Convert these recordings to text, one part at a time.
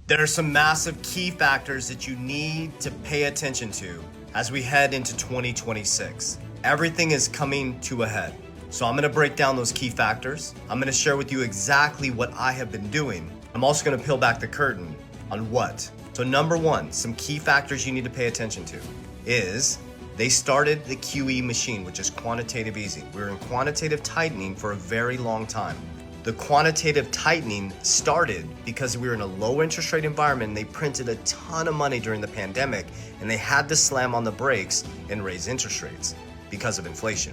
There are some massive key factors that you need to pay attention to as we head into 2026. Everything is coming to a head. So I'm going to break down those key factors. I'm going to share with you exactly what I have been doing. I'm also going to peel back the curtain on what. So number one, some key factors you need to pay attention to is they started the QE machine, which is quantitative easing. We were in quantitative tightening for a very long time. The quantitative tightening started because we were in a low interest rate environment and they printed a ton of money during the pandemic and they had to slam on the brakes and raise interest rates because of inflation.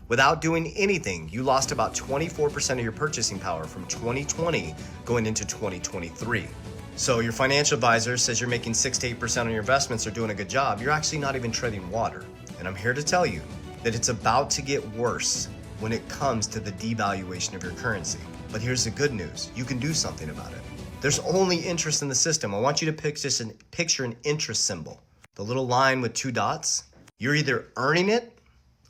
Without doing anything, you lost about 24% of your purchasing power from 2020 going into 2023. So your financial advisor says you're making 6 to 8% on your investments or doing a good job. You're actually not even treading water. And I'm here to tell you that it's about to get worse when it comes to the devaluation of your currency. But here's the good news. You can do something about it. There's only interest in the system. I want you to picture an interest symbol. The little line with 2 dots. You're either earning it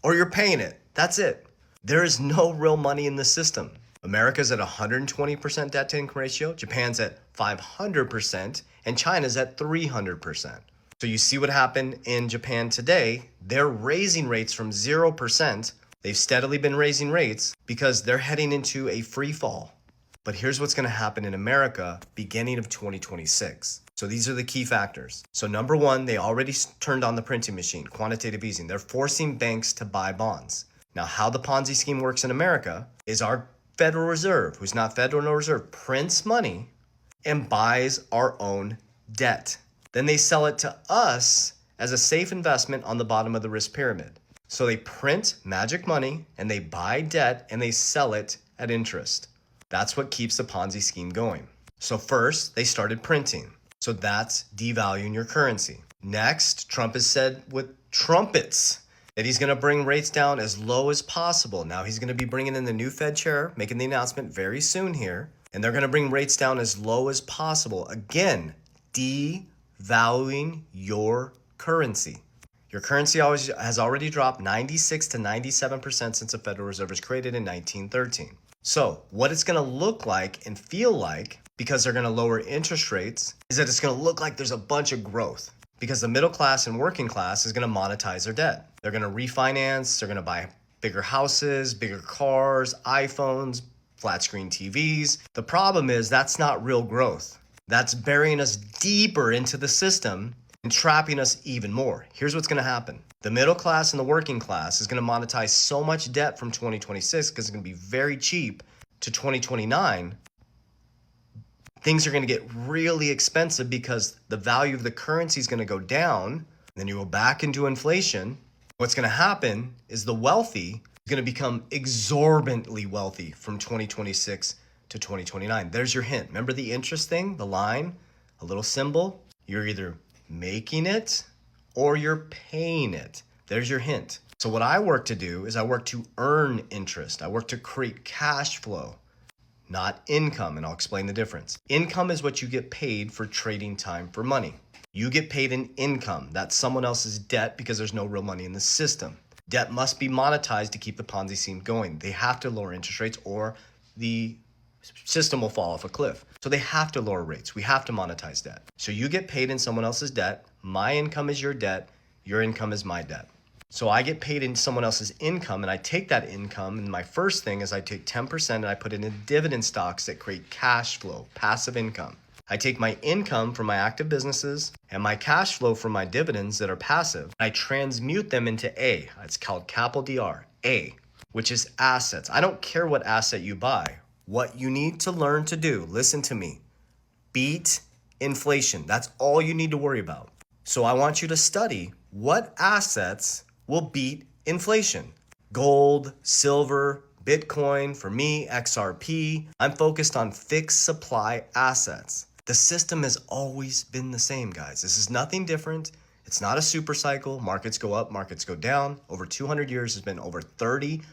or you're paying it. That's it. There is no real money in the system. America's at 120% debt to income ratio. Japan's at 500% and China's at 300%. So you see what happened in Japan today. They're raising rates from 0%. They've steadily been raising rates because they're heading into a free fall. But here's what's going to happen in America beginning of 2026. So these are the key factors. So number one, they already turned on the printing machine, quantitative easing. They're forcing banks to buy bonds. Now, how the Ponzi scheme works in America is our Federal Reserve, who's not Federal nor Reserve, prints money and buys our own debt. Then they sell it to us as a safe investment on the bottom of the risk pyramid. So they print magic money and they buy debt and they sell it at interest. That's what keeps the Ponzi scheme going. So first, they started printing. So that's devaluing your currency. Next, Trump has said with trumpets that he's going to bring rates down as low as possible. Now he's going to be bringing in the new Fed chair, making the announcement very soon here. And they're going to bring rates down as low as possible. Again, devaluing your currency. Your currency has already dropped 96 to 97% since the Federal Reserve was created in 1913. So what it's going to look like and feel like, because they're going to lower interest rates, is that it's going to look like there's a bunch of growth. Because the middle class and working class is going to monetize their debt. They're going to refinance, they're going to buy bigger houses, bigger cars, iPhones, flat screen TVs. The problem is that's not real growth. That's burying us deeper into the system and trapping us even more. Here's what's going to happen. The middle class and the working class is going to monetize so much debt from 2026 because it's going to be very cheap to 2029. Things are going to get really expensive because the value of the currency is going to go down. Then you go back into inflation. What's going to happen is the wealthy is going to become exorbitantly wealthy from 2026 to 2029. There's your hint. Remember the interest thing, the line, a little symbol? You're either making it or you're paying it. There's your hint. So what I work to do is I work to earn interest. I work to create cash flow, not income. And I'll explain the difference. Income is what you get paid for trading time for money. You get paid in income. That's someone else's debt because there's no real money in the system. Debt must be monetized to keep the Ponzi scheme going. They have to lower interest rates or the system will fall off a cliff. So they have to lower rates. We have to monetize debt. So you get paid in someone else's debt. My income is your debt. Your income is my debt. So I get paid in someone else's income and I take that income and my first thing is I take 10% and I put it in dividend stocks that create cash flow, passive income. I take my income from my active businesses and my cash flow from my dividends that are passive. I transmute them into A. It's called capital DR, A, which is assets. I don't care what asset you buy. What you need to learn to do, listen to me, beat inflation. That's all you need to worry about. So I want you to study what assets will beat inflation. Gold, silver, Bitcoin, for me, XRP. I'm focused on fixed supply assets. The system has always been the same, guys. This is nothing different. It's not a super cycle. Markets go up, markets go down. Over 200 years, there's been over 30 major